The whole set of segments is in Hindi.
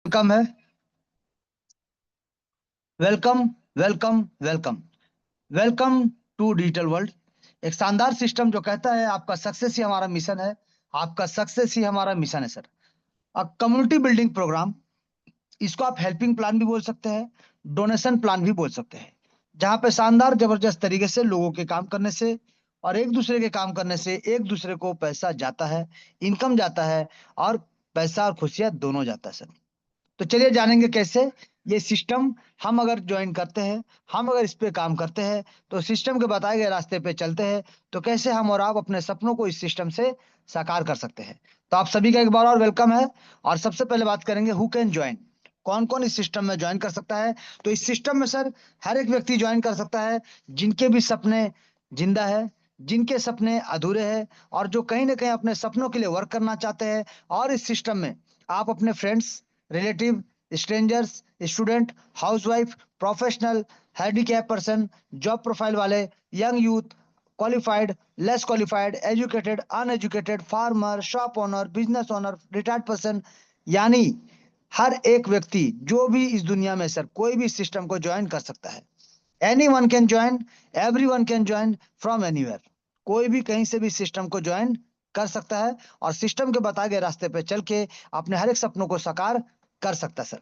वेलकम है। Welcome welcome welcome welcome to digital world. एक शानदार सिस्टम जो कहता है आपका सक्सेस ही हमारा मिशन है। आपका सक्सेस ही हमारा मिशन है सर। कम्युनिटी बिल्डिंग प्रोग्राम, इसको आप हेल्पिंग प्लान भी बोल सकते हैं, डोनेशन प्लान भी बोल सकते हैं। जहां पे शानदार जबरदस्त तरीके से लोगों के काम करने से और एक दूसरे के काम करने से एक दूसरे को पैसा जाता है, इनकम जाता है, और पैसा और खुशियां दोनों जाता है सर। तो चलिए जानेंगे कैसे ये सिस्टम हम अगर ज्वाइन करते हैं, हम अगर इस पे काम करते हैं, तो सिस्टम के बताए गए रास्ते पे चलते हैं, तो कैसे हम और आप अपने सपनों को इस सिस्टम से साकार कर सकते हैं। तो आप सभी का एक बार और वेलकम है। और सबसे पहले बात करेंगे हु कैन ज्वाइन, कौन कौन इस सिस्टम में ज्वाइन कर सकता है। तो इस सिस्टम में सर हर एक व्यक्ति ज्वाइन कर सकता है जिनके भी सपने जिंदा है, जिनके सपने अधूरे हैं, और जो कहीं ना कहीं अपने सपनों के लिए वर्क करना चाहते हैं। और इस सिस्टम में आप अपने friends, relative, strangers, student, housewife, professional, handicap person, job profile वाले, young youth, qualified, less qualified, educated, uneducated, farmer, shop owner, business owner, retired person, यानी हर एक व्यक्ति जो भी इस दुनिया में सर कोई भी सिस्टम को ज्वाइन कर सकता है। Any one can join, every one can join from anywhere. कोई भी कहीं से भी सिस्टम को ज्वाइन कर सकता है और सिस्टम के बताए गए रास्ते पे चल के अपने हर एक सपनों को साकार कर सकता है सर।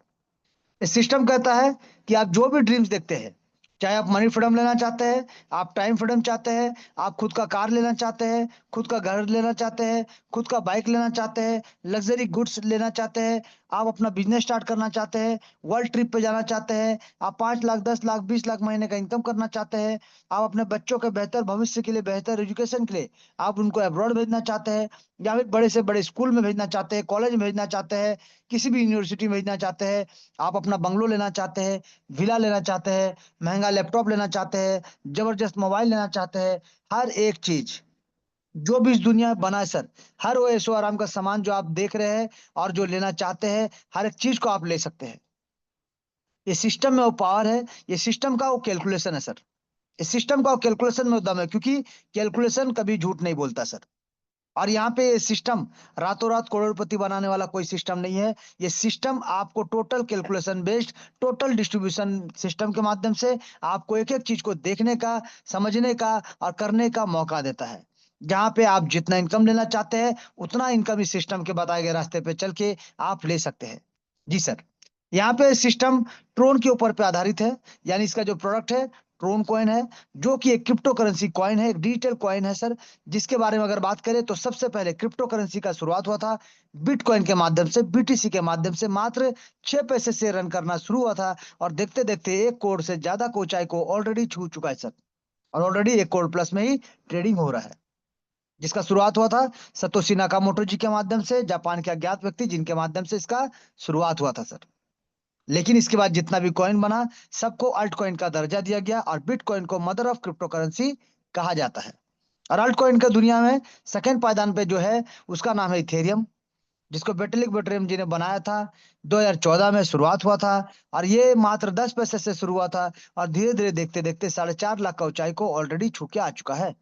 ये सिस्टम कहता है कि आप जो भी ड्रीम्स देखते हैं, चाहे आप मनी फ्रीडम लेना चाहते हैं, आप टाइम फ्रीडम चाहते हैं, आप खुद का कार लेना चाहते हैं, खुद का घर लेना चाहते हैं, खुद का बाइक लेना चाहते हैं, लग्जरी गुड्स लेना चाहते हैं, आप अपना बिजनेस स्टार्ट करना चाहते हैं, वर्ल्ड ट्रिप पे जाना चाहते हैं, आप 5 लाख, 10 लाख, 20 लाख महीने का इनकम करना चाहते हैं, आप अपने बच्चों के बेहतर भविष्य के लिए, बेहतर एजुकेशन के लिए आप उनको अब्रॉड भेजना चाहते हैं, या फिर बड़े से बड़े स्कूल में भेजना चाहते हैं, कॉलेज में भेजना चाहते हैं, किसी भी यूनिवर्सिटी में भेजना चाहते हैं, आप अपना बंगलो लेना चाहते हैं, विला लेना चाहते हैं, महंगा लैपटॉप लेना चाहते हैं, जबरदस्त मोबाइल लेना चाहते हैं, हर एक चीज जो भी इस दुनिया में बना है सर, हर वो ऐशो आराम का सामान जो आप देख रहे हैं और जो लेना चाहते हैं, हर एक चीज को आप ले सकते हैं। ये सिस्टम में वो पावर है, ये सिस्टम का वो कैलकुलेशन है सर। इस सिस्टम का वो कैलकुलेशन में वो दम है, क्योंकि कैलकुलेशन कभी झूठ नहीं बोलता सर। और यहाँ पे ये सिस्टम रातों रात करोड़पति बनाने वाला कोई सिस्टम नहीं है। ये सिस्टम आपको total calculation based, total distribution system के माध्यम से आपको एक एक चीज को देखने का, समझने का और करने का मौका देता है। जहाँ पे आप जितना इनकम लेना चाहते हैं उतना इनकम इस सिस्टम के बताए गए रास्ते पे चल के आप ले सकते हैं। जी सर। यहाँ पे सिस्टम ट्रोन के ऊपर पे आधारित है, यानी इसका जो प्रोडक्ट है ट्रोन कॉइन है, जो कि एक क्रिप्टो करेंसी कॉइन है, एक डिजिटल कॉइन है सर। जिसके बारे में अगर बात करें तो सबसे पहले क्रिप्टो करेंसी का शुरुआत हुआ था बिटकॉइन के माध्यम से, बीटीसी के माध्यम से, मात्र 6 पैसे से रन करना शुरू हुआ था। और देखते देखते 1 करोड़ से ज्यादा की ऊंचाई को ऑलरेडी छू चुका है सर। और ऑलरेडी 1 करोड़ प्लस में ही ट्रेडिंग हो रहा है। जिसका शुरुआत हुआ था सतोशी नाकामोटो जी के माध्यम से, जापान के अज्ञात व्यक्ति जिनके माध्यम से इसका शुरुआत हुआ था सर। लेकिन इसके बाद जितना भी कॉइन बना, सबको अल्ट कॉइन का दर्जा दिया गया और बिटकॉइन को मदर ऑफ क्रिप्टो करेंसी कहा जाता है। और अल्ट कॉइन का दुनिया में सेकंड पायदान पे जो है उसका नाम है इथेरियम, जिसको बेटलिक बटरेम जी ने बनाया था। 2014 में शुरुआत हुआ था और ये मात्र 10 पैसे से शुरू हुआ था और धीरे धीरे देखते देखते 4.5 लाख का ऊंचाई को ऑलरेडी छू के आ चुका है।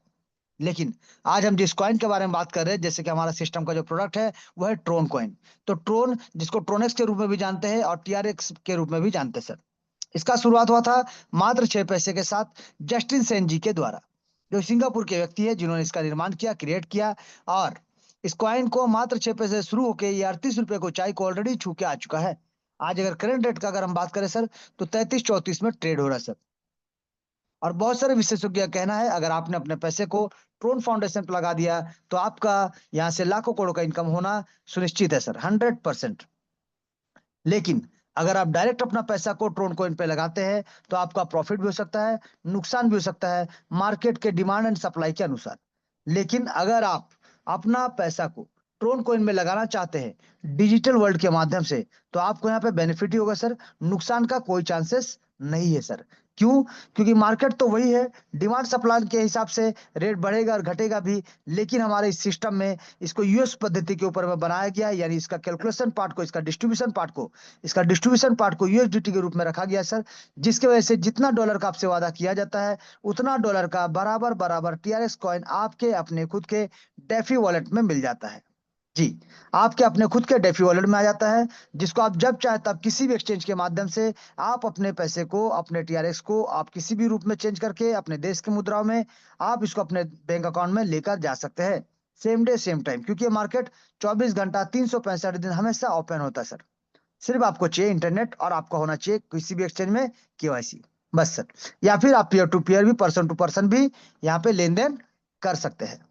लेकिन आज हम जिस कॉइन के बारे में बात कर रहे हैं, जैसे कि हमारा सिस्टम का जो प्रोडक्ट है वो है ट्रोन कॉइन। तो ट्रोन, जिसको ट्रोनेक्स के रूप में भी जानते हैं और टीआरएक्स के रूप में भी जानते हैं सर, इसका शुरुआत हुआ था मात्र 6 पैसे के साथ जस्टिन सेन जी के द्वारा, जो सिंगापुर के व्यक्ति है जिन्होंने इसका निर्माण किया, क्रिएट किया। और इस कॉइन को मात्र 6 पैसे से शुरू होकर ये 38 रुपए को ऊंचाई को ऑलरेडी छू के आ चुका है। आज अगर करंट रेट का अगर हम बात करें सर, तो 33-34 में ट्रेड हो रहा है सर। और बहुत सारे विशेषज्ञ का कहना है अगर आपने अपने पैसे को ट्रोन फाउंडेशन पर लगा दिया तो आपका यहाँ से लाखों करोड़ का इनकम होना सुनिश्चित है सर, 100%। लेकिन अगर आप डायरेक्ट अपना पैसा को ट्रोन कॉइन पे लगाते हैं तो आपका प्रॉफिट भी हो सकता है, नुकसान भी हो सकता है, मार्केट के डिमांड एंड सप्लाई के अनुसार। लेकिन अगर आप अपना पैसा को ट्रोन कॉइन में लगाना चाहते हैं डिजिटल वर्ल्ड के माध्यम से, तो आपको यहाँ पे बेनिफिट ही होगा सर, नुकसान का कोई चांसेस नहीं है सर। क्यों? क्योंकि मार्केट तो वही है, डिमांड सप्लाई के हिसाब से रेट बढ़ेगा और घटेगा भी। लेकिन हमारे इस सिस्टम में इसको यूएस पद्धति के ऊपर में बनाया गया है, यानी इसका कैलकुलेशन पार्ट को, इसका डिस्ट्रीब्यूशन पार्ट को यूएसडीटी के रूप में रखा गया है सर। जिसकी वजह से जितना डॉलर का आपसे वादा किया जाता है उतना डॉलर का बराबर बराबर टीआरएक्स कॉइन आपके अपने खुद के डेफी वॉलेट में मिल जाता है। जी, आपके अपने खुद के डेफी वॉलेट में आ जाता है, जिसको आप जब चाहे तब किसी भी एक्सचेंज के माध्यम से आप अपने पैसे को, अपने टीआरएक्स को आप किसी भी रूप में चेंज करके अपने देश की मुद्राओं में आप इसको अपने बैंक अकाउंट में लेकर जा सकते हैं। सेम डे सेम टाइम, क्योंकि ये मार्केट 24 घंटा 365 दिन हमेशा ओपन होता है सर। सिर्फ आपको चाहिए इंटरनेट और आपका होना चाहिए किसी भी एक्सचेंज में केवाईसी, बस सर। या फिर आप पीयर टू पीयर भी, पर्सन टू पर्सन भी यहाँ पे लेन-देन कर सकते हैं।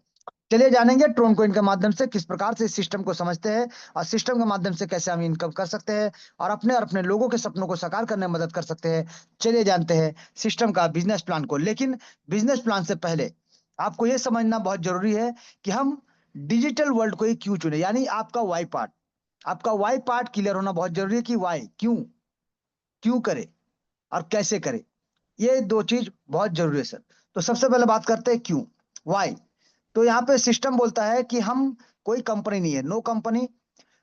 चलिए जानेंगे ट्रोन कोइन के माध्यम से किस प्रकार से इस सिस्टम को समझते हैं और सिस्टम के माध्यम से कैसे हम इनकम कर सकते हैं और अपने लोगों के सपनों को साकार करने में मदद कर सकते हैं। चलिए जानते हैं सिस्टम का बिजनेस प्लान को। लेकिन बिजनेस प्लान से पहले आपको यह समझना बहुत जरूरी है कि हम डिजिटल वर्ल्ड को ही क्यों चुने, यानी आपका वाई पार्ट क्लियर होना बहुत जरूरी है कि वाई क्यों, क्यों करे और कैसे करे। ये दो चीज बहुत जरूरी है सर। तो सबसे पहले बात करते हैं क्यों, वाई। तो यहाँ पे सिस्टम बोलता है कि हम कोई कंपनी नहीं है, नो कंपनी।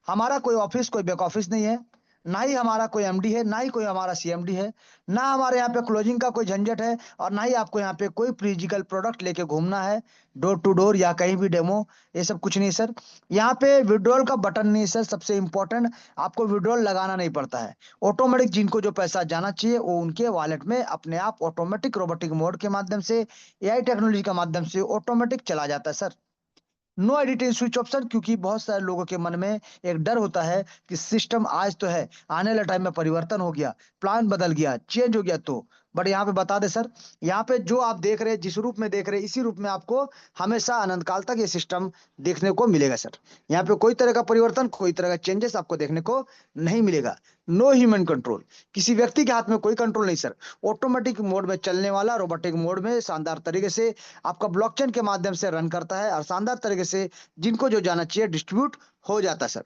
हमारा कोई ऑफिस, कोई बैक ऑफिस नहीं है, ना ही हमारा कोई एमडी है, ना ही कोई हमारा सीएमडी है, ना हमारे यहाँ पे क्लोजिंग का कोई झंझट है, और ना ही आपको यहाँ पे कोई फिजिकल प्रोडक्ट लेके घूमना है डोर टू डोर या कहीं भी डेमो। ये सब कुछ नहीं सर। यहाँ पे विड्रॉल का बटन नहीं सर, सबसे इंपॉर्टेंट। आपको विड्रॉल लगाना नहीं पड़ता है। ऑटोमेटिक जिनको जो पैसा जाना चाहिए वो उनके वॉलेट में अपने आप ऑटोमेटिक रोबोटिक मोड के माध्यम से, एआई टेक्नोलॉजी के माध्यम से ऑटोमेटिक चला जाता है sir. No editing switch option, क्योंकि बहुत सारे लोगों के मन में एक डर होता है कि सिस्टम आज तो है, आने वाले टाइम में परिवर्तन हो गया, प्लान बदल गया, चेंज हो गया तो। बट यहाँ पे बता दे सर, यहाँ पे जो आप देख रहे हैं, जिस रूप में देख रहे हैं, इसी रूप में आपको हमेशा अनंत काल तक ये सिस्टम देखने को मिलेगा सर। यहाँ पे कोई तरह का परिवर्तन, कोई तरह का चेंजेस आपको देखने को नहीं मिलेगा। नो ह्यूमन कंट्रोल, किसी व्यक्ति के हाथ में कोई कंट्रोल नहीं सर। ऑटोमेटिक मोड में चलने वाला, रोबोटिक मोड में शानदार तरीके से आपका ब्लॉकचेन के माध्यम से रन करता है और शानदार तरीके से जिनको जो जाना चाहिए डिस्ट्रीब्यूट हो जाता है सर।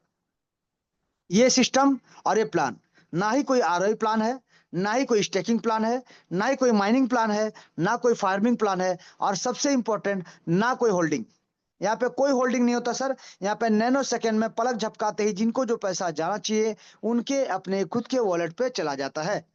ये सिस्टम और ये प्लान, ना ही कोई आरओई प्लान है, ना ही कोई स्टेकिंग प्लान है, ना ही कोई माइनिंग प्लान है, ना कोई फार्मिंग प्लान है, और सबसे इंपॉर्टेंट ना कोई होल्डिंग। यहाँ पे कोई होल्डिंग नहीं होता सर। यहाँ पे नैनो सेकंड में पलक झपकाते ही जिनको जो पैसा जाना चाहिए उनके अपने खुद के वॉलेट पे चला जाता है।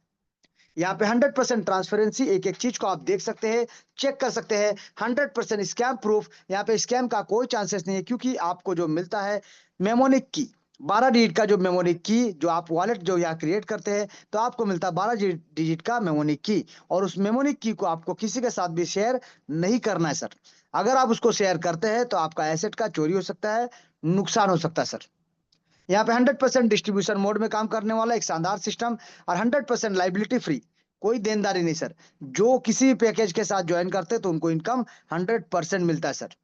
यहाँ पे 100% ट्रांसपेरेंसी, एक एक चीज को आप देख सकते हैं, चेक कर सकते हैं। 100% स्कैम प्रूफ, यहाँ पे स्कैम का कोई चांसेस नहीं है, क्योंकि आपको जो मिलता है मेमोनिक की, 12 डिजिट का जो मेमोनिक की, जो आप वॉलेट जो यहाँ क्रिएट करते हैं तो आपको मिलता है 12 डिजिट का मेमोनिक की, और उस मेमोनिक की को आपको किसी के साथ भी शेयर नहीं करना है सर। अगर आप उसको शेयर करते हैं तो आपका एसेट का चोरी हो सकता है, नुकसान हो सकता है सर। यहाँ पे 100% डिस्ट्रीब्यूशन मोड में काम करने वाला एक शानदार सिस्टम, और 100% लाइबिलिटी फ्री, कोई देनदारी नहीं सर। जो किसी भी पैकेज के साथ ज्वाइन करते हैं तो उनको इनकम 100% मिलता है सर।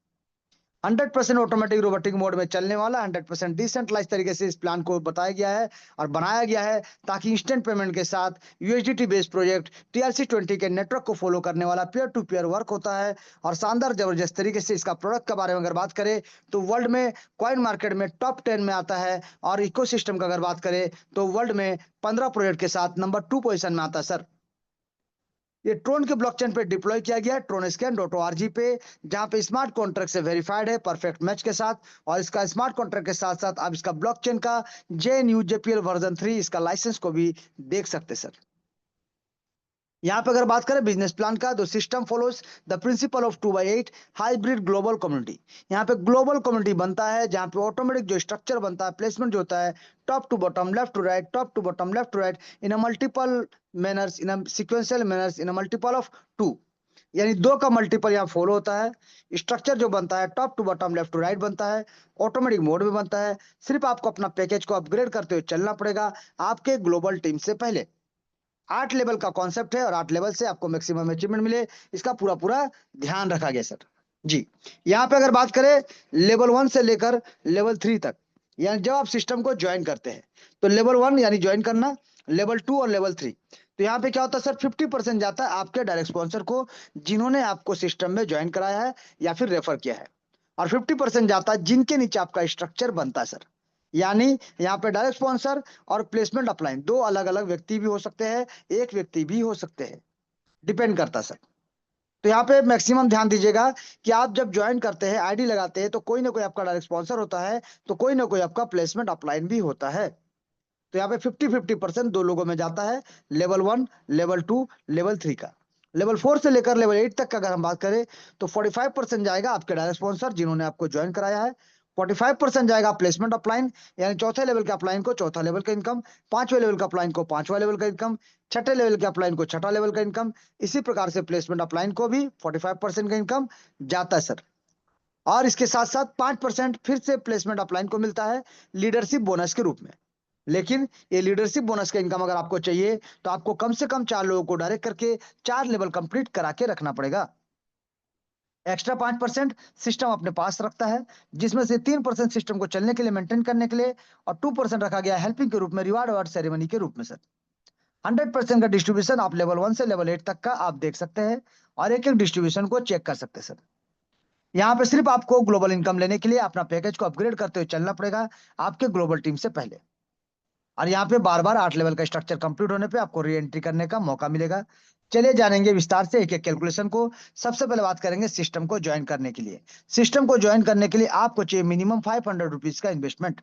100% ऑटोमेटिक रोबोटिक मोड में चलने वाला, 100% डिसेंट्रलाइज तरीके से इस प्लान को बताया गया है और बनाया गया है, ताकि इंस्टेंट पेमेंट के साथ यूएसडीटी बेस्ड प्रोजेक्ट TRC20 के नेटवर्क को फॉलो करने वाला पीयर टू पीयर वर्क होता है। और शानदार जबरदस्त तरीके से इसका प्रोडक्ट के बारे में अगर बात करें तो वर्ल्ड में कॉइन मार्केट में टॉप 10 में आता है, और इकोसिस्टम का अगर बात करें तो वर्ल्ड में 15 प्रोजेक्ट के साथ नंबर 2 पोजिशन में आता है सर। ये ट्रोन के ब्लॉकचेन पे डिप्लॉय किया गया है, TronScan.org पे, जहां पे स्मार्ट कॉन्ट्रैक्ट से वेरीफाइड है परफेक्ट मैच के साथ। और इसका स्मार्ट कॉन्ट्रैक्ट के साथ साथ आप इसका ब्लॉकचेन का JNUJPL वर्जन 3 इसका लाइसेंस को भी देख सकते सर। यहाँ पे अगर बात करें बिजनेस प्लान का, तो system follows the principle of 2x8 hybrid global community. यहाँ पे ग्लोबल कम्युनिटी बनता है, जहाँ पे ऑटोमेटिक जो स्ट्रक्चर बनता है, प्लेसमेंट जो होता है, top to bottom, left to right, top to bottom, left to right, in a multiple manners, in a sequential manners, in a multiple of 2, यानी 2 का मल्टीपल यहाँ फॉलो होता है। स्ट्रक्चर जो बनता है top to bottom, left to right बनता है, ऑटोमेटिक मोड में बनता है। सिर्फ आपको अपना पैकेज को अपग्रेड करते हुए चलना पड़ेगा आपके ग्लोबल टीम से पहले। 8 लेवल का कॉन्सेप्ट है और 8 लेवल से आपको मैक्सिमम अचीवमेंट मिले, इसका पूरा पूरा ध्यान रखा गया सर। जी, यहाँ पे अगर बात करें लेवल 1 से लेकर लेवल 3 तक, यानी जब आप सिस्टम को ज्वाइन करते हैं तो लेवल 1 यानी ज्वाइन करना, लेवल 2 और लेवल 3। तो यहाँ पे क्या होता है सर, 50% जाता है आपके डायरेक्ट स्पॉन्सर को, जिन्होंने आपको सिस्टम में ज्वाइन कराया है या फिर रेफर किया है, और 50% जाता है जिनके नीचे आपका स्ट्रक्चर बनता है सर। यानी यहाँ पे डायरेक्ट स्पॉन्सर और प्लेसमेंट अपलाइन दो अलग अलग व्यक्ति भी हो सकते हैं, एक व्यक्ति भी हो सकते हैं, डिपेंड करता है सर। तो यहाँ पे मैक्सिमम ध्यान दीजिएगा कि आप जब ज्वाइन करते हैं, आईडी लगाते हैं, तो कोई ना कोई आपका डायरेक्ट स्पॉन्सर होता है, तो कोई ना कोई आपका प्लेसमेंट अपलाइन भी होता है। तो यहाँ पे 50-50% दो लोगों में जाता है, लेवल 1, लेवल 2, लेवल 3 का। लेवल 4 से लेकर लेवल 8 तक का अगर हम बात करें तो 45% जाएगा आपके डायरेक्ट स्पॉन्सर, जिन्होंने आपको ज्वाइन कराया है। 45% जाएगा प्लेसमेंट अपलाइन, यानी चौथे लेवल के अपलाइन को चौथा लेवल का इनकम, पांचवें लेवल का अपलाइन को पांचवा लेवल का इनकम, छठे लेवल के अपलाइन को छठा लेवल का इनकम। इसी प्रकार से प्लेसमेंट अपलाइन को भी 45% का इनकम जाता है सर। और इसके साथ साथ 5% फिर से प्लेसमेंट अपलाइन को मिलता है लीडरशिप बोनस के रूप में। लेकिन ये लीडरशिप बोनस का इनकम अगर आपको चाहिए तो आपको कम से कम 4 लोगों को डायरेक्ट करके 4 लेवल कंप्लीट करा के रखना पड़ेगा। एक्स्ट्रा 5% सिस्टम अपने पास रखता है, जिसमें से 3% सिस्टम को चलने के लिए, मेंटेन करने के लिए, और 2% रखा गया हेल्पिंग के रूप में, रिवार्ड अवार्ड सेरेमनी के रूप में सर। 100% का डिस्ट्रीब्यूशन आप लेवल 1 से लेवल 8 तक का आप देख सकते हैं और एक एक डिस्ट्रीब्यूशन को चेक कर सकते हैं सर। यहाँ पे सिर्फ आपको ग्लोबल इनकम लेने के लिए अपना पैकेज को अपग्रेड करते हुए चलना पड़ेगा आपके ग्लोबल टीम से पहले। और यहाँ पे बार बार 8 लेवल का स्ट्रक्चर कंप्लीट होने पे आपको री एंट्री करने का मौका मिलेगा। चलिए जानेंगे विस्तार से एक एक कैलकुलेशन को। सबसे पहले बात करेंगे सिस्टम को ज्वाइन करने के लिए। सिस्टम को ज्वाइन करने के लिए आपको चाहिए मिनिमम 500 रुपीज का इन्वेस्टमेंट,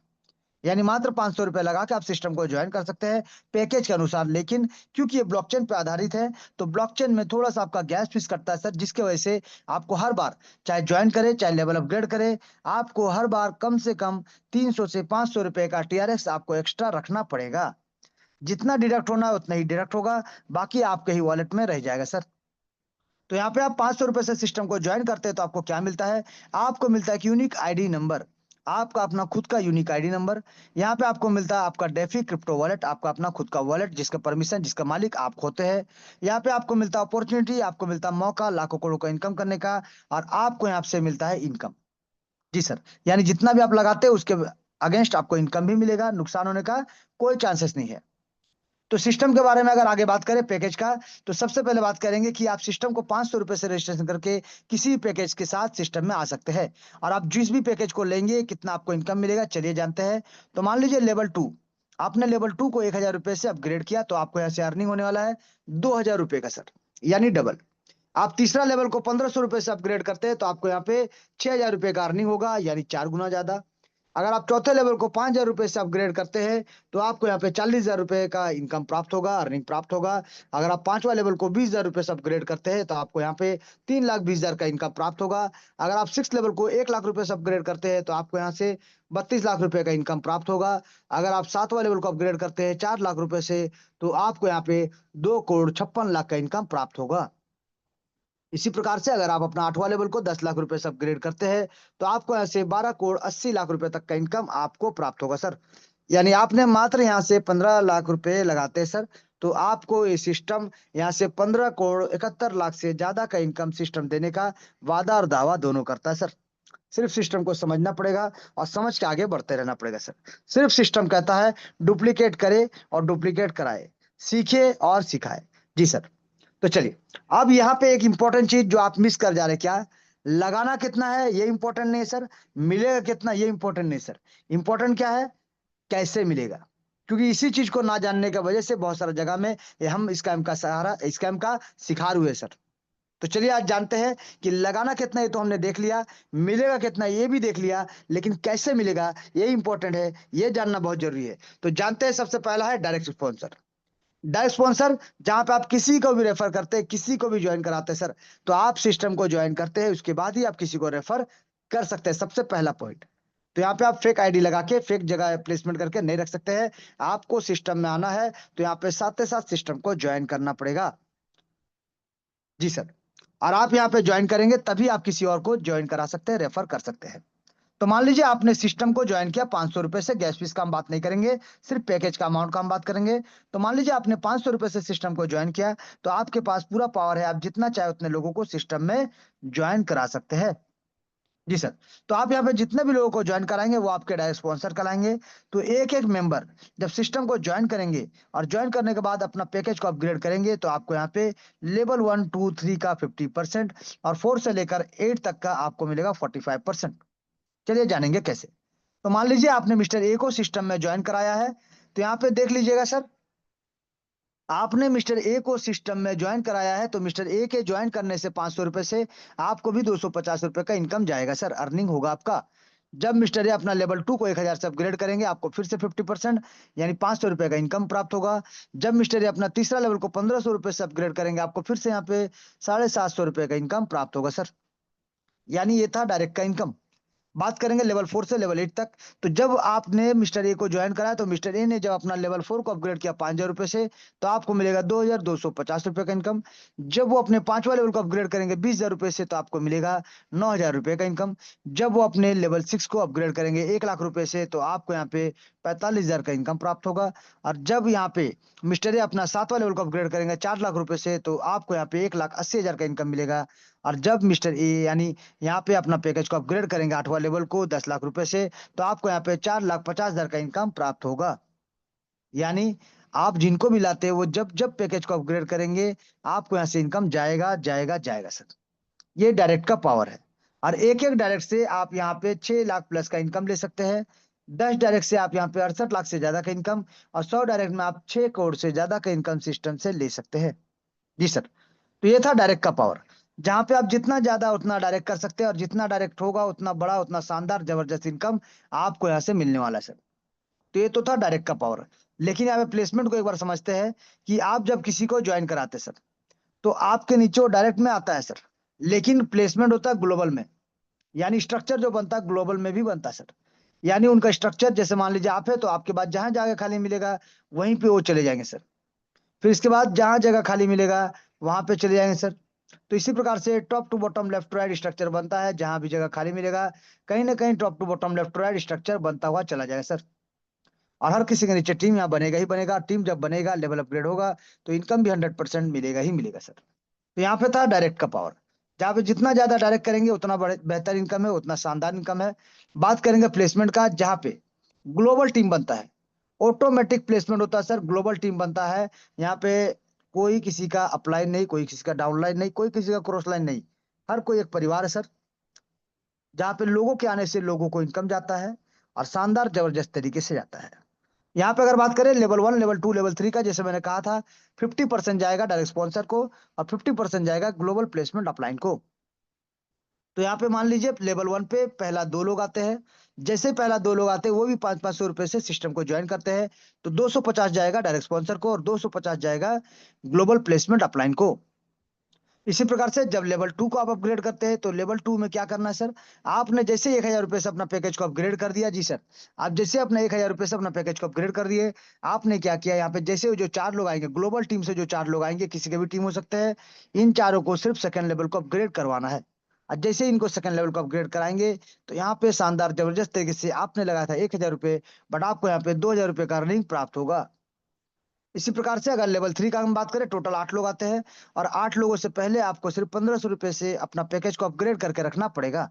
यानी मात्र 500 रुपए लगा के आप सिस्टम को ज्वाइन कर सकते हैं पैकेज के अनुसार। लेकिन क्योंकि ये ब्लॉकचेन पे आधारित है तो ब्लॉकचेन में थोड़ा सा आपका गैस फीस कटता है सर, जिसकी वजह से आपको हर बार चाहे ज्वाइन करे चाहे लेवल अपग्रेड करे, आपको हर बार कम से कम 300 से 500 रुपए का टीआरएक्स आपको एक्स्ट्रा रखना पड़ेगा। जितना डिडक्ट होना है उतना ही डिडक्ट होगा, बाकी आपके ही वॉलेट में रह जाएगा सर। तो यहाँ पे आप 500 रुपए से सिस्टम को ज्वाइन करते हैं तो आपको क्या मिलता है, आपको मिलता है कि यूनिक आईडी नंबर, आपका अपना खुद का यूनिक आईडी नंबर। यहाँ पे आपको मिलता है आपका डेफी क्रिप्टो वॉलेट, आपका अपना खुद का वॉलेट जिसका परमिशन, जिसका मालिक आप होते हैं। यहाँ पे आपको मिलता है अपॉर्चुनिटी, आपको मिलता है मौका लाखों करोड़ों का इनकम करने का, और आपको यहाँ से मिलता है इनकम। जी सर, यानी जितना भी आप लगाते हैं उसके अगेंस्ट आपको इनकम भी मिलेगा, नुकसान होने का कोई चांसेस नहीं है। तो सिस्टम के बारे में अगर आगे बात करें पैकेज का, तो सबसे पहले बात करेंगे कि आप सिस्टम को 500 रुपए से रजिस्ट्रेशन करके किसी भी पैकेज के साथ सिस्टम में आ सकते हैं। और आप जिस भी पैकेज को लेंगे कितना आपको इनकम मिलेगा चलिए जानते हैं। तो मान लीजिए लेवल 2, आपने लेवल 2 को 1000 रुपए से अपग्रेड किया तो आपको यहाँ से अर्निंग होने वाला है 2000 रुपए का सर, यानी डबल। आप तीसरा लेवल को 1500 रुपए से अपग्रेड करते हैं तो आपको यहाँ पे 6000 रुपए का अर्निंग होगा, यानी 4 गुना ज्यादा। अगर आप चौथे लेवल को 5000 रुपए से अपग्रेड करते हैं तो आपको यहाँ पे 40,000 रुपए का इनकम प्राप्त होगा, अर्निंग प्राप्त होगा। अगर आप पांचवा लेवल को 20,000 रुपए से अपग्रेड करते हैं तो आपको यहाँ पे 3,20,000 का इनकम प्राप्त होगा। अगर आप 6 लेवल को 1 लाख रुपए से अपग्रेड करते हैं तो आपको यहाँ से 32 लाख रुपए का इनकम प्राप्त होगा। अगर आप 7वां लेवल को अपग्रेड करते हैं 4 लाख रुपए से तो आपको यहाँ पे 2,56,00,000 का इनकम प्राप्त होगा। इसी प्रकार से अगर आप अपना 8वां लेवल को 10 लाख रुपए से अपग्रेड करते हैं तो आपको यहाँ से 12,80,00,000 रुपए तक का इनकम आपको प्राप्त होगा सर। यानी आपने मात्र यहाँ से 15 लाख रुपए लगाते हैं सर, तो आपको ये सिस्टम यहाँ से 15,71,00,000 से ज्यादा का इनकम सिस्टम देने का वादा और दावा दोनों करता है सर। सिर्फ सिस्टम को समझना पड़ेगा और समझ के आगे बढ़ते रहना पड़ेगा सर। सिर्फ सिस्टम कहता है डुप्लीकेट करे और डुप्लीकेट कराए, सीखे और सिखाए। जी सर। तो चलिए अब यहाँ पे एक इंपॉर्टेंट चीज जो आप मिस कर जा रहे हैं, क्या, लगाना कितना है ये इंपॉर्टेंट नहीं है सर, मिलेगा कितना ये इंपॉर्टेंट नहीं सर। इंपॉर्टेंट क्या है, कैसे मिलेगा। क्योंकि इसी चीज को ना जानने की वजह से बहुत सारा जगह में ये हम स्कैम का सहारा, स्कैम का शिकार हुए सर। तो चलिए आज जानते हैं कि लगाना कितना है तो हमने देख लिया, मिलेगा कितना ये भी देख लिया, लेकिन कैसे मिलेगा ये इंपॉर्टेंट है, ये जानना बहुत जरूरी है। तो जानते हैं, सबसे पहला है डायरेक्ट स्पॉन्सर। डायरेक्ट स्पॉन्सर जहां पे आप किसी को भी रेफर करते हैं, किसी को भी ज्वाइन कराते हैं सर, तो आप सिस्टम को ज्वाइन करते हैं उसके बाद ही आप किसी को रेफर कर सकते हैं, सबसे पहला पॉइंट। तो यहाँ पे आप फेक आईडी लगा के फेक जगह प्लेसमेंट करके नहीं रख सकते हैं। आपको सिस्टम में आना है तो यहाँ पे साथ ही साथ सिस्टम को ज्वाइन करना पड़ेगा। जी सर। और आप यहाँ पे ज्वाइन करेंगे तभी आप किसी और को ज्वाइन करा सकते हैं, रेफर कर सकते हैं। तो मान लीजिए आपने सिस्टम को ज्वाइन किया 500 रुपए से, गैस फीस का हम बात नहीं करेंगे, सिर्फ पैकेज का अमाउंट का हम बात करेंगे। तो मान लीजिए आपने 500 रुपए से सिस्टम को ज्वाइन किया तो आपके पास पूरा पावर है, आप जितना चाहे उतने लोगों को सिस्टम में ज्वाइन करा सकते हैं। जी सर। तो आप यहाँ पे जितने भी लोगों को ज्वाइन कराएंगे वो आपके डायरेक्ट स्पॉन्सर कराएंगे। तो एक एक मेंबर जब सिस्टम को ज्वाइन करेंगे और ज्वाइन करने के बाद अपना पैकेज को अपग्रेड करेंगे तो आपको यहाँ पे लेवल 1, 2, 3 का 50% और 4 से लेकर 8 तक का आपको मिलेगा 45%। चलिए जानेंगे कैसे। तो मान लीजिए आपने मिस्टर ए को सिस्टम में ज्वाइन कराया है, तो यहाँ पे देख लीजिएगा सर, आपने मिस्टर ए को सिस्टम में ज्वाइन कराया है तो मिस्टर ए के ज्वाइन करने से 500 रुपए से आपको भी 250 रुपए का इनकम जाएगा सर, अर्निंग होगा आपका। जब मिस्टर ए अपना लेवल 2 को 1000 से अपग्रेड करेंगे आपको फिर से 50% यानी 500 रुपए का इनकम प्राप्त होगा। जब मिस्टर ए अपना तीसरा लेवल को 1500 रुपए से अपग्रेड करेंगे आपको फिर से यहाँ पे 750 रुपए का इनकम प्राप्त होगा सर। यानी ये था डायरेक्ट का इनकम। बात करेंगे लेवल 4 से लेवल 8 तक। तो जब आपने मिस्टर ए को ज्वाइन कराया तो मिस्टर ए ने जब अपना लेवल 4 को अपग्रेड किया 5,000 रुपए से, तो आपको मिलेगा 2,250 रुपए का इनकम। जब वो अपने 5वां लेवल को अपग्रेड करेंगे 20,000 रुपए से, तो आपको मिलेगा 9,000 रुपए का इनकम। जब वो अपने लेवल 6 को अपग्रेड करेंगे 1,00,000 रुपए से, तो आपको यहाँ पे 45,000 का इनकम प्राप्त होगा। और जब यहाँ पे मिस्टर ए अपना 7वां लेवल को अपग्रेड करेंगे 4,00,000 रुपए से, तो आपको यहाँ पे 1,80,000 का इनकम मिलेगा। और जब मिस्टर ए यानी यहाँ पे अपना पैकेज को अपग्रेड करेंगे 8वां लेवल को 10 लाख रुपए से, तो आपको यहाँ पे 4,50,000 का इनकम प्राप्त होगा। यानी आप जिनको भी लाते हैं वो जब जब पैकेज को अपग्रेड करेंगे, आपको यहाँ से इनकम जाएगा जाएगा जाएगा सर। ये डायरेक्ट का पावर है। और एक एक डायरेक्ट से आप यहाँ पे 6 लाख प्लस का इनकम ले सकते हैं। 10 डायरेक्ट से आप यहाँ पे 68 लाख से ज्यादा का इनकम, और 100 डायरेक्ट में आप 6 करोड़ से ज्यादा का इनकम सिस्टम से ले सकते हैं। जी सर। तो ये था डायरेक्ट का पावर, जहां पे आप जितना ज्यादा उतना डायरेक्ट कर सकते हैं, और जितना डायरेक्ट होगा उतना बड़ा उतना शानदार जबरदस्त इनकम आपको यहाँ से मिलने वाला है सर। तो ये तो था डायरेक्ट का पावर। लेकिन यहाँ पे प्लेसमेंट को एक बार समझते हैं कि आप जब किसी को ज्वाइन कराते हैं सर, तो आपके नीचे वो डायरेक्ट में आता है सर, लेकिन प्लेसमेंट होता है ग्लोबल में। यानी स्ट्रक्चर जो बनता है ग्लोबल में भी बनता है सर। यानी उनका स्ट्रक्चर, जैसे मान लीजिए आप है तो आपके बाद जहां जगह खाली मिलेगा वहीं पे वो चले जाएंगे सर। फिर इसके बाद जहां जगह खाली मिलेगा वहां पे चले जाएंगे सर। तो इसी प्रकार से top to bottom left to right structure बनता है। जहां भी जगह खाली मिलेगा कहीं ना कहीं top to bottom left to right structure बनता हुआ चला जाएगा सर। और हर किसी के नीचे टीम यहाँ बनेगा ही बनेगा। टीम जब बनेगा, लेवल अपग्रेड होगा, तो इनकम भी 100% मिलेगा ही मिलेगा सर। तो यहाँ पे था डायरेक्ट का पावर, जहाँ पे जितना ज्यादा डायरेक्ट करेंगे उतना बेहतर इनकम है, उतना शानदार इनकम है। बात करेंगे प्लेसमेंट का, जहाँ पे ग्लोबल टीम बनता है। ऑटोमेटिक प्लेसमेंट होता है सर, ग्लोबल टीम बनता है। यहाँ पे कोई किसी का अपलाइन नहीं, कोई किसी का डाउनलाइन नहीं, कोई किसी का क्रॉस लाइन नहीं। हर कोई एक परिवार है सर, जहाँ पे लोगों के आने से लोगों को इनकम जाता है, और शानदार जबरदस्त तरीके से जाता है। यहाँ पे अगर बात करें लेवल 1, लेवल 2, लेवल 3 का, जैसे मैंने कहा था, 50% जाएगा डायरेक्ट स्पॉन्सर को, और 50% जाएगा ग्लोबल प्लेसमेंट अपलाइन को। तो यहाँ पे मान लीजिए लेवल 1 पे पहला 2 लोग आते हैं। जैसे पहला 2 लोग आते हैं वो भी 500 रुपए से सिस्टम को ज्वाइन करते हैं। तो 250 जाएगा डायरेक्ट स्पॉन्सर को, और 250 जाएगा ग्लोबल प्लेसमेंट अपलाइन को। इसी प्रकार से जब लेवल 2 को आप अपग्रेड करते हैं, तो लेवल 2 में क्या करना है सर, आपने जैसे 1,000 रुपए से अपना पैकेज को अपग्रेड कर दिया। जी सर। आप जैसे अपने 1,000 रुपए से अपना पैकेज को अपग्रेड कर दिए, आपने क्या किया, यहाँ पे जैसे जो 4 लोग आएंगे ग्लोबल टीम से, जो 4 लोग आएंगे किसी के भी टीम हो सकते हैं, इन चारों को सिर्फ सेकंड लेवल को अपग्रेड करवाना है। और जैसे इनको सेकंड लेवल को अपग्रेड कराएंगे, तो यहाँ पे शानदार जबरदस्त तरीके से आपने लगाया था 1,000 रुपए, बट आपको यहाँ पे 2,000 रुपए का अर्निंग प्राप्त होगा। इसी प्रकार से अगर लेवल 3 का हम बात करें, टोटल 8 लोग आते हैं, और 8 लोगों से पहले आपको सिर्फ 1,500 रुपए से अपना पैकेज को अपग्रेड करके रखना पड़ेगा,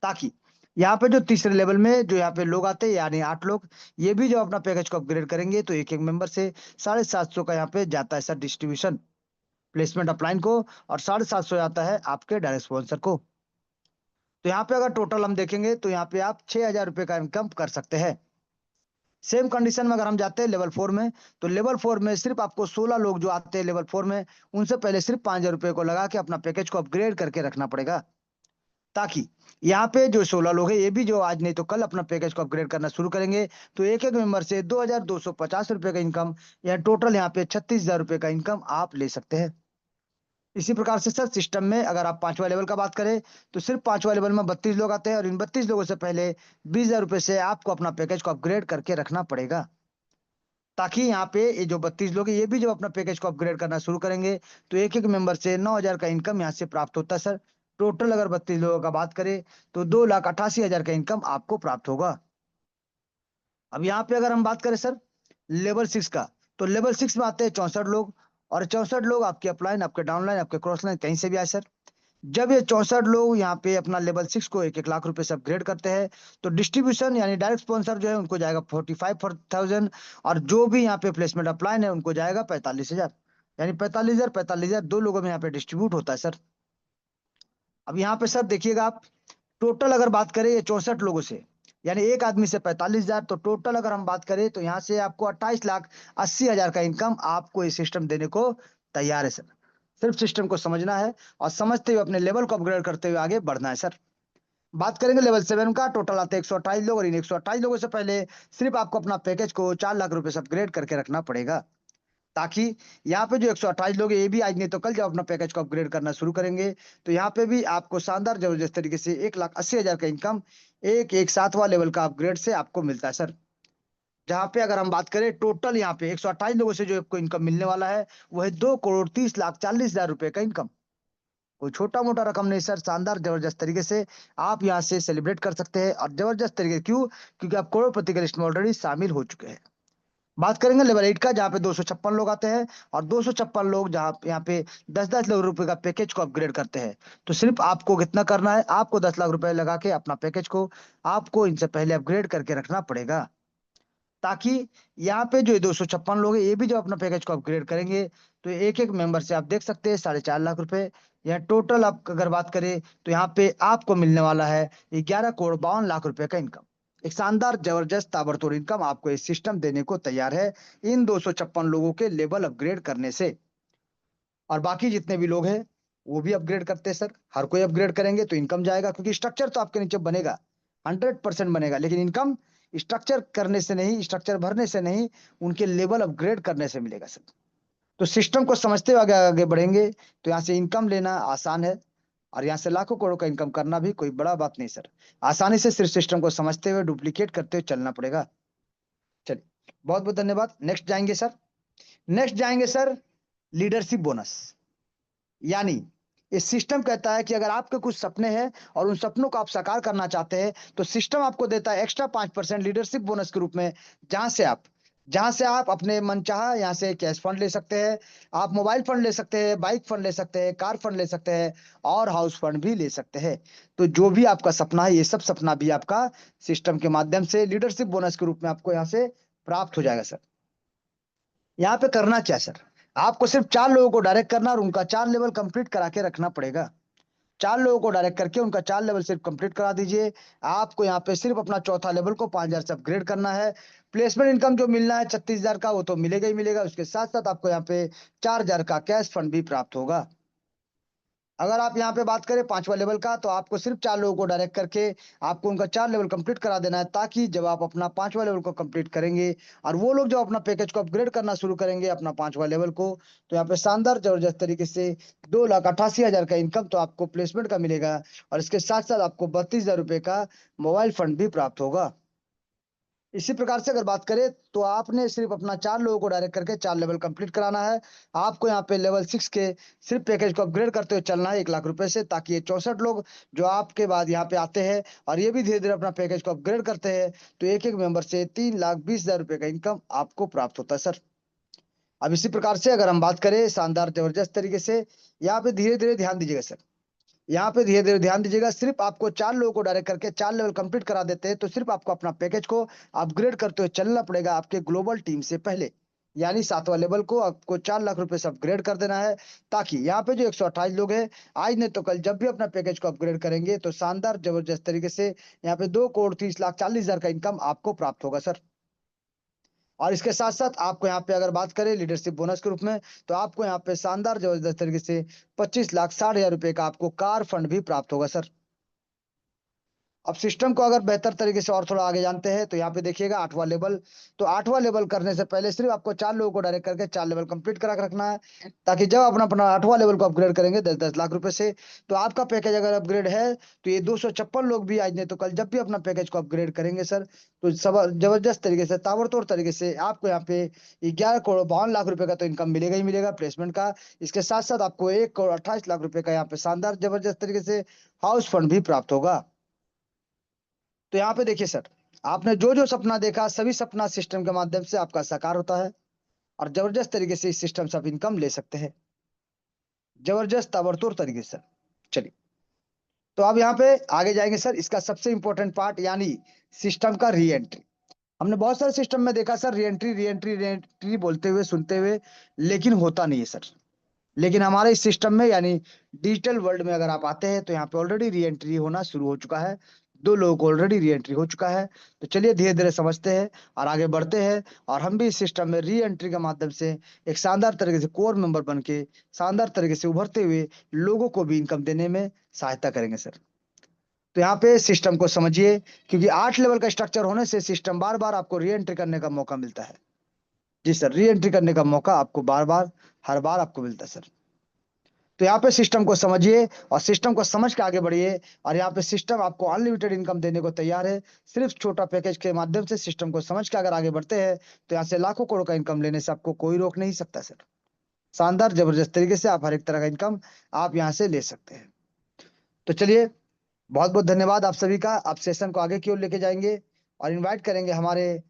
ताकि यहाँ पे जो तीसरे लेवल में जो यहाँ पे लोग आते हैं, यानी 8 लोग, ये भी जो अपना पैकेज को अपग्रेड करेंगे, तो एक एक मेंबर से 750 का यहाँ पे जाता है सर डिस्ट्रीब्यूशन प्लेसमेंट अपलाइन को, और 750 जाता है आपके डायरेक्ट स्पॉन्सर को। तो यहाँ पे अगर टोटल हम देखेंगे, तो यहाँ पे आप 6,000 रुपए का इनकम कर सकते हैं। सेम कंडीशन में अगर हम जाते हैं लेवल 4 में, तो लेवल 4 में सिर्फ आपको 16 लोग जो आते हैं लेवल 4 में, उनसे पहले सिर्फ 5,000 रुपए को लगा के अपना पैकेज को अपग्रेड करके रखना पड़ेगा, ताकि यहाँ पे जो 16 लोग हैं ये भी जो आज नहीं तो कल अपना पैकेज को अपग्रेड करना शुरू करेंगे, तो एक एक मेंबर से 2,250 रुपए का इनकम, या टोटल यहाँ पे 36,000 रुपए का इनकम आप ले सकते हैं। इसी प्रकार से सर सिस्टम में अगर आप 5वां लेवल का बात करें, तो सिर्फ 5वां लेवल में 32 लोग आते हैं, और इन 32 लोगों से पहले 20,000 रुपए से आपको अपना पैकेज को अपग्रेड करके रखना पड़ेगा, ताकि यहाँ पे ये जो 32 लोग हैं ये भी जब अपना पैकेज को अपग्रेड करना शुरू करेंगे, तो एक एक मेंबर से 9,000 का इनकम यहाँ से प्राप्त होता है सर। टोटल अगर 32 लोगों का बात करें, तो 2,88,000 का इनकम आपको प्राप्त होगा। अब यहाँ पे अगर हम बात करें सर लेवल 6 का, तो लेवल 6 में आते हैं 64 लोग, और 64 लोग आपके अपलाइन, आपके डाउनलाइन, आपके क्रॉस लाइन कहीं से भी आए सर। जब ये 64 लोग यहाँ पे अपना लेवल 6 को 1-1 लाख रुपए से अपग्रेड करते हैं, तो डिस्ट्रीब्यूशन यानी डायरेक्ट स्पॉन्सर जो है उनको जाएगा 45,000, और जो भी यहाँ पे प्लेसमेंट अपलाइन है उनको जाएगा 45,000। यानी 45,000 45,000 2 लोगों में यहाँ पे डिस्ट्रीब्यूट होता है सर। अब यहाँ पे सर देखिएगा आप, टोटल अगर बात करें ये 64 लोगों से, यानी एक आदमी से 45,000, तो टोटल अगर हम बात करें तो यहाँ से आपको 28,80,000 का इनकम आपको ये सिस्टम देने को तैयार है सर। सिर्फ सिस्टम को समझना है, और समझते हुए अपने लेवल को अपग्रेड करते हुए आगे बढ़ना है सर। बात करेंगे लेवल 7 का, टोटल आते हैं 128 लोग, और इन 128 लोगों से पहले सिर्फ आपको अपना पैकेज को 4 लाख रुपए से अपग्रेड करके रखना पड़ेगा, ताकि यहाँ पे जो 128 लोग हैं ये भी आज नहीं तो कल जब अपना पैकेज को अपग्रेड करना शुरू करेंगे, तो यहाँ पे भी आपको शानदार जबरदस्त तरीके से 1,80,000 का इनकम एक सातवां लेवल का अपग्रेड से आपको मिलता है सर। जहां पे अगर हम बात करें टोटल यहाँ पे 128 लोगों से जो आपको इनकम मिलने वाला है वो है 2,30,40,40,000 रुपए का इनकम। कोई छोटा मोटा रकम नहीं सर, शानदार जबरदस्त तरीके से आप यहाँ से सेलिब्रेट कर सकते हैं। और जबरदस्त तरीके क्यों? क्योंकि आप करोड़पति के लिस्ट में ऑलरेडी शामिल हो चुके हैं। बात करेंगे लेवल 8 का, जहाँ पे 256 लोग आते हैं और 256 लोग जहाँ यहाँ पे 10-10 लाख रुपए का पैकेज को अपग्रेड करते हैं। तो सिर्फ आपको कितना करना है, आपको 10 लाख रुपए लगा के अपना पैकेज को आपको इनसे पहले अपग्रेड करके रखना पड़ेगा, ताकि यहाँ पे जो 256 लोग हैं ये भी जब अपना पैकेज को अपग्रेड करेंगे तो एक एक मेंबर से आप देख सकते हैं 4.5 लाख रुपए। या टोटल आप अगर बात करें तो यहाँ पे आपको मिलने वाला है 11,52 लाख रुपए का इनकम। एक शानदार जबरदस्त ताबड़तोड़ इनकम आपको इस सिस्टम देने को तैयार है इन 256 लोगों के लेवल अपग्रेड करने से। और बाकी जितने भी लोग हैं वो भी अपग्रेड करते हैं सर। हर कोई अपग्रेड करेंगे तो इनकम जाएगा, क्योंकि स्ट्रक्चर तो आपके नीचे बनेगा, 100% बनेगा, लेकिन इनकम स्ट्रक्चर करने से नहीं, स्ट्रक्चर भरने से नहीं, उनके लेवल अपग्रेड करने से मिलेगा सर। तो सिस्टम को समझते हुए आगे आगे बढ़ेंगे तो यहाँ से इनकम लेना आसान है, और यहाँ से लाखों करोड़ का इनकम करना भी कोई बड़ा बात नहीं सर। आसानी से सिर्फ सिस्टम को समझते हुए डुप्लीकेट करते हुए चलना पड़ेगा। चलिए, बहुत बहुत धन्यवाद। नेक्स्ट जाएंगे सर। नेक्स्ट जाएंगे सर, लीडरशिप बोनस। यानी इस सिस्टम कहता है कि अगर आपके कुछ सपने हैं और उन सपनों को आप साकार करना चाहते हैं तो सिस्टम आपको देता है एक्स्ट्रा 5% लीडरशिप बोनस के रूप में, जहां से आप अपने मनचाहा यहाँ से कैश फंड ले सकते हैं, आप मोबाइल फंड ले सकते हैं, बाइक फंड ले सकते हैं, कार फंड ले सकते हैं और हाउस फंड भी ले सकते हैं। तो जो भी आपका सपना है ये सब सपना भी आपका सिस्टम के माध्यम से लीडरशिप बोनस के रूप में आपको यहाँ से प्राप्त हो जाएगा सर। यहाँ पे करना क्या है सर, आपको सिर्फ 4 लोगों को डायरेक्ट करना और उनका 4 लेवल कंप्लीट करा के रखना पड़ेगा। 4 लोगों को डायरेक्ट करके उनका 4 लेवल सिर्फ कंप्लीट करा दीजिए। आपको यहाँ पे सिर्फ अपना चौथा लेवल को 5,000 से अपग्रेड करना है। प्लेसमेंट इनकम जो मिलना है 36,000 का वो तो मिलेगा ही मिलेगा, उसके साथ साथ आपको यहाँ पे 4,000 का कैश फंड भी प्राप्त होगा। अगर आप यहाँ पे बात करें 5वां लेवल का, तो आपको सिर्फ 4 लोगों को डायरेक्ट करके आपको उनका 4 लेवल कंप्लीट करा देना है, ताकि जब आप अपना 5वां लेवल को कंप्लीट करेंगे और वो लोग जब अपना पैकेज को अपग्रेड करना शुरू करेंगे अपना 5वां लेवल को, तो यहाँ पे शानदार जबरदस्त तरीके से 2,88,000 का इनकम तो आपको प्लेसमेंट का मिलेगा, और इसके साथ साथ आपको 32,000 रुपए का मोबाइल फंड भी प्राप्त होगा। इसी प्रकार से अगर बात करें तो आपने सिर्फ अपना 4 लोगों को डायरेक्ट करके 4 लेवल कंप्लीट कराना है। आपको यहाँ पे लेवल 6 के सिर्फ पैकेज को अपग्रेड करते हुए चलना है 1 लाख रुपए से, ताकि ये 64 लोग जो आपके बाद यहाँ पे आते हैं और ये भी धीरे धीरे अपना पैकेज को अपग्रेड करते हैं, तो एक एक मेंबर से 3,20,000 रुपए का इनकम आपको प्राप्त होता है सर। अब इसी प्रकार से अगर हम बात करें शानदार जबरदस्त तरीके से, यहाँ पे धीरे धीरे ध्यान दीजिएगा सर। यहाँ पे धीरे धीरे ध्यान दीजिएगा, सिर्फ आपको 4 लोगों को डायरेक्ट करके 4 लेवल कंप्लीट करा देते हैं, तो सिर्फ आपको अपना पैकेज को अपग्रेड करते हुए चलना पड़ेगा आपके ग्लोबल टीम से पहले। यानी 7वां लेवल को आपको 4 लाख रुपए से अपग्रेड कर देना है, ताकि यहाँ पे जो 128 लोग हैं आज नहीं तो कल जब भी अपना पैकेज को अपग्रेड करेंगे तो शानदार जबरदस्त तरीके से यहाँ पे 2,30,40,000 का इनकम आपको प्राप्त होगा सर। और इसके साथ साथ आपको यहाँ पे अगर बात करें लीडरशिप बोनस के रूप में, तो आपको यहाँ पे शानदार जबरदस्त तरीके से 25,60,000 रुपए का आपको कार फंड भी प्राप्त होगा सर। अब सिस्टम को अगर बेहतर तरीके से और थोड़ा आगे जानते हैं तो यहाँ पे देखिएगा 8वां लेवल। तो 8वां लेवल करने से पहले सिर्फ आपको 4 लोगों को डायरेक्ट करके 4 लेवल कंप्लीट करा के रखना है, ताकि जब अपना अपना 8वां लेवल को अपग्रेड करेंगे 10-10 लाख रुपए से, तो आपका पैकेज अगर अपग्रेड है तो ये 256 लोग भी आज नहीं तो कल जब भी अपना पैकेज को अपग्रेड करेंगे सर, तो सब जबरदस्त तरीके से ताबड़तोड़ तरीके से आपको यहाँ पे 11,52 लाख रुपए का तो इनकम मिलेगा ही मिलेगा प्लेसमेंट का। इसके साथ साथ आपको 1,28 लाख रुपए का यहाँ पे शानदार जबरदस्त तरीके से हाउस फंड भी प्राप्त होगा। तो यहाँ पे देखिए सर, आपने जो जो सपना देखा सभी सपना सिस्टम के माध्यम से आपका साकार होता है, और जबरदस्त तरीके से इस सिस्टम से आप इनकम ले सकते हैं, जबरदस्त ताबड़तोड़ तरीके से। चलिए, तो अब यहाँ पे आगे जाएंगे सर, इसका सबसे इंपॉर्टेंट पार्ट यानी सिस्टम का री एंट्री। हमने बहुत सारे सिस्टम में देखा sir re entry re entry re entry बोलते हुए सुनते हुए, लेकिन होता नहीं है सर। लेकिन हमारे इस सिस्टम में यानी डिजिटल वर्ल्ड में अगर आप आते हैं तो यहाँ पे ऑलरेडी री एंट्री होना शुरू हो चुका है। 2 लोगों को ऑलरेडी री एंट्री हो चुका है। तो चलिए धीरे धीरे समझते हैं और आगे बढ़ते हैं, और हम भी इस सिस्टम में री एंट्री के माध्यम से एक शानदार तरीके से कोर मेंबर बन के शानदार तरीके से उभरते हुए लोगों को भी इनकम देने में सहायता करेंगे सर। तो यहाँ पे सिस्टम को समझिए, क्योंकि 8 लेवल का स्ट्रक्चर होने से सिस्टम बार बार आपको री एंट्री करने का मौका मिलता है। जी सर, री एंट्री करने का मौका आपको बार बार हर बार आपको मिलता है सर। तो यहाँ पे सिस्टम को समझिए और सिस्टम को समझ के आगे बढ़िए। और यहाँ पे सिस्टम आपको अनलिमिटेड इनकम देने को तैयार है। सिर्फ छोटा पैकेज के माध्यम से सिस्टम को समझ के अगर आगे बढ़ते हैं तो यहाँ से लाखों करोड़ का इनकम लेने से आपको कोई रोक नहीं सकता सर। शानदार जबरदस्त तरीके से आप हर एक तरह का इनकम आप यहाँ से ले सकते हैं। तो चलिए, बहुत बहुत धन्यवाद आप सभी का। आप सेशन को आगे की ओर लेके जाएंगे और इनवाइट करेंगे हमारे